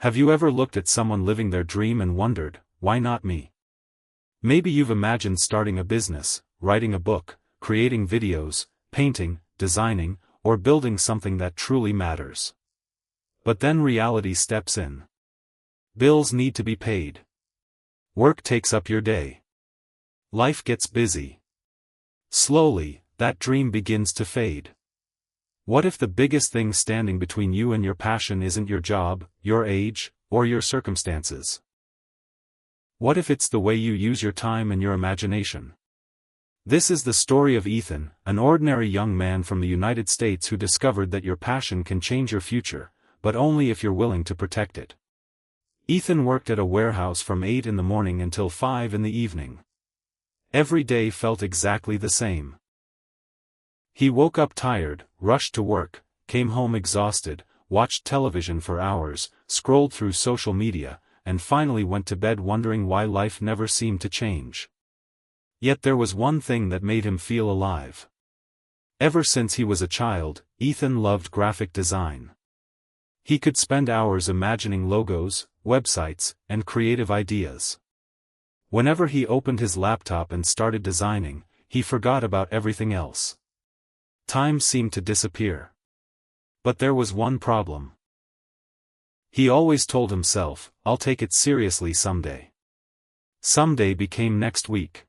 Have you ever looked at someone living their dream and wondered, why not me? Maybe you've imagined starting a business, writing a book, creating videos, painting, designing, or building something that truly matters. But then reality steps in. Bills need to be paid. Work takes up your day. Life gets busy. Slowly, that dream begins to fade. What if the biggest thing standing between you and your passion isn't your job, your age, or your circumstances? What if it's the way you use your time and your imagination? This is the story of Ethan, an ordinary young man from the United States who discovered that your passion can change your future, but only if you're willing to protect it. Ethan worked at a warehouse from 8 in the morning until 5 in the evening. Every day felt exactly the same. He woke up tired, rushed to work, came home exhausted, watched television for hours, scrolled through social media, and finally went to bed wondering why life never seemed to change. Yet there was one thing that made him feel alive. Ever since he was a child, Ethan loved graphic design. He could spend hours imagining logos, websites, and creative ideas. Whenever he opened his laptop and started designing, he forgot about everything else. Time seemed to disappear. But there was one problem. He always told himself, I'll take it seriously someday. Someday became next week.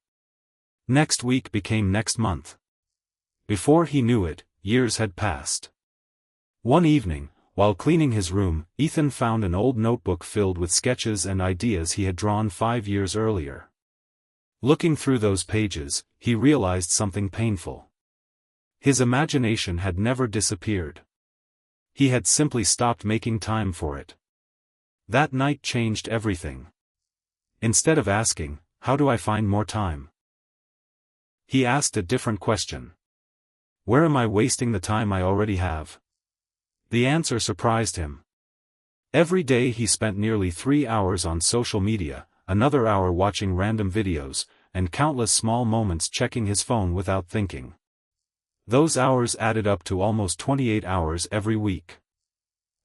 Next week became next month. Before he knew it, years had passed. One evening, while cleaning his room, Ethan found an old notebook filled with sketches and ideas he had drawn 5 years earlier. Looking through those pages, he realized something painful. His imagination had never disappeared. He had simply stopped making time for it. That night changed everything. Instead of asking, how do I find more time? He asked a different question. Where am I wasting the time I already have? The answer surprised him. Every day he spent nearly 3 hours on social media, another hour watching random videos, and countless small moments checking his phone without thinking. Those hours added up to almost 28 hours every week.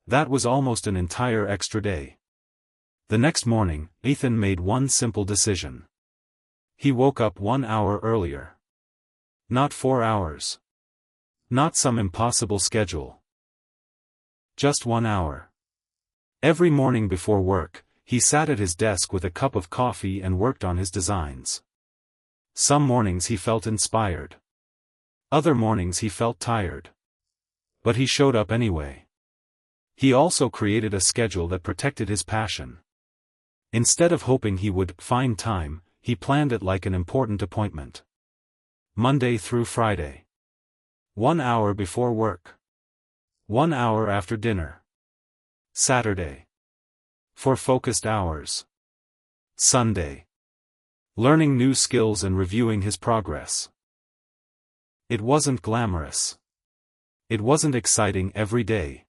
That was almost an entire extra day. The next morning, Ethan made one simple decision. He woke up 1 hour earlier. Not 4 hours. Not some impossible schedule. Just 1 hour. Every morning before work, he sat at his desk with a cup of coffee and worked on his designs. Some mornings he felt inspired. Other mornings he felt tired. But he showed up anyway. He also created a schedule that protected his passion. Instead of hoping he would find time, he planned it like an important appointment. Monday through Friday. 1 hour before work. 1 hour after dinner. Saturday. For focused hours. Sunday. Learning new skills and reviewing his progress. It wasn't glamorous. It wasn't exciting every day.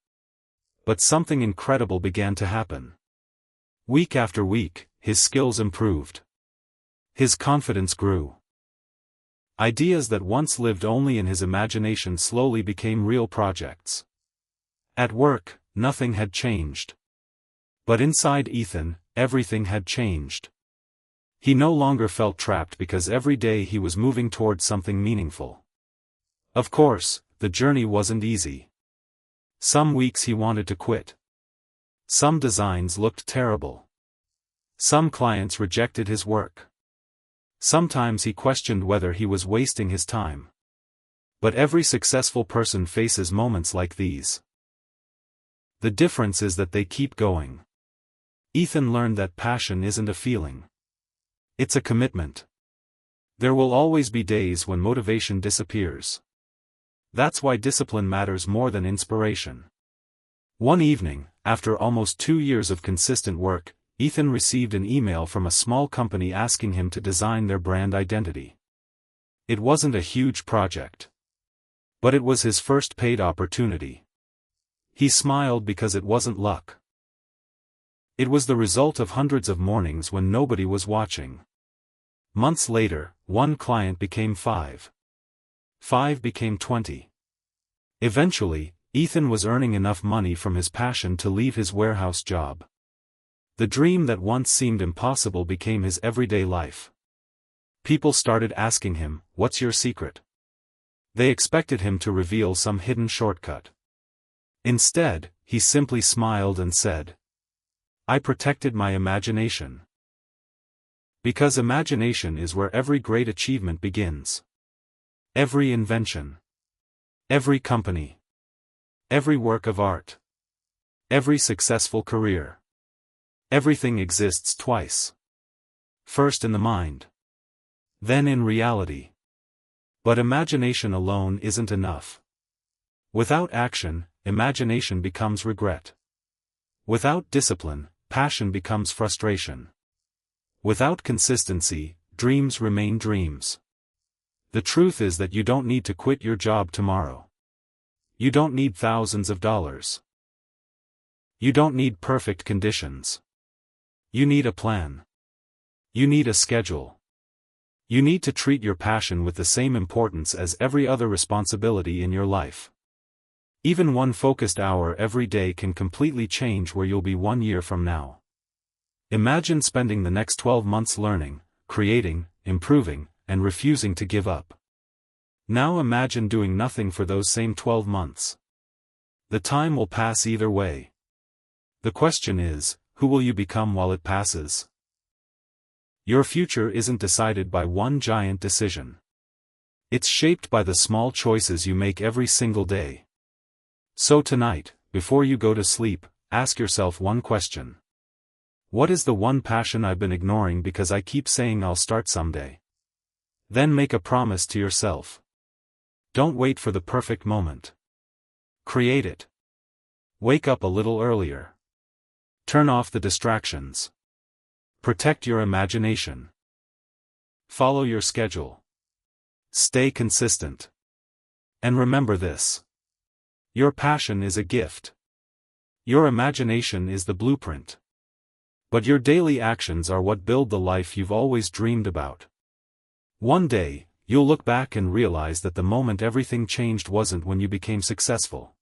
But something incredible began to happen. Week after week, his skills improved. His confidence grew. Ideas that once lived only in his imagination slowly became real projects. At work, nothing had changed. But inside Ethan, everything had changed. He no longer felt trapped because every day he was moving towards something meaningful. Of course, the journey wasn't easy. Some weeks he wanted to quit. Some designs looked terrible. Some clients rejected his work. Sometimes he questioned whether he was wasting his time. But every successful person faces moments like these. The difference is that they keep going. Ethan learned that passion isn't a feeling. It's a commitment. There will always be days when motivation disappears. That's why discipline matters more than inspiration. One evening, after almost 2 years of consistent work, Ethan received an email from a small company asking him to design their brand identity. It wasn't a huge project. But it was his first paid opportunity. He smiled because it wasn't luck. It was the result of hundreds of mornings when nobody was watching. Months later, one client became 5. 5 became 20. Eventually, Ethan was earning enough money from his passion to leave his warehouse job. The dream that once seemed impossible became his everyday life. People started asking him, "What's your secret?" They expected him to reveal some hidden shortcut. Instead, he simply smiled and said, "I protected my imagination." Because imagination is where every great achievement begins. Every invention. Every company. Every work of art. Every successful career. Everything exists twice. First in the mind. Then in reality. But imagination alone isn't enough. Without action, imagination becomes regret. Without discipline, passion becomes frustration. Without consistency, dreams remain dreams. The truth is that you don't need to quit your job tomorrow. You don't need thousands of dollars. You don't need perfect conditions. You need a plan. You need a schedule. You need to treat your passion with the same importance as every other responsibility in your life. Even one focused hour every day can completely change where you'll be 1 year from now. Imagine spending the next 12 months learning, creating, improving, and refusing to give up. Now imagine doing nothing for those same 12 months. The time will pass either way. The question is, who will you become while it passes? Your future isn't decided by one giant decision. It's shaped by the small choices you make every single day. So tonight, before you go to sleep, ask yourself one question. What is the one passion I've been ignoring because I keep saying I'll start someday? Then make a promise to yourself. Don't wait for the perfect moment. Create it. Wake up a little earlier. Turn off the distractions. Protect your imagination. Follow your schedule. Stay consistent. And remember this. Your passion is a gift. Your imagination is the blueprint. But your daily actions are what build the life you've always dreamed about. One day, you'll look back and realize that the moment everything changed wasn't when you became successful.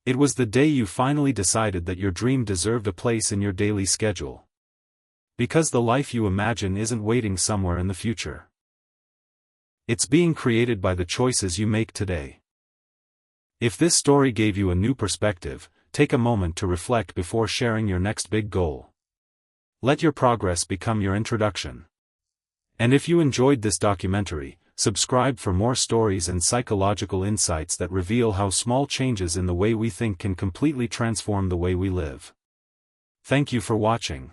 It was the day you finally decided that your dream deserved a place in your daily schedule. Because the life you imagine isn't waiting somewhere in the future. It's being created by the choices you make today. If this story gave you a new perspective, take a moment to reflect before sharing your next big goal. Let your progress become your introduction. And if you enjoyed this documentary, subscribe for more stories and psychological insights that reveal how small changes in the way we think can completely transform the way we live. Thank you for watching.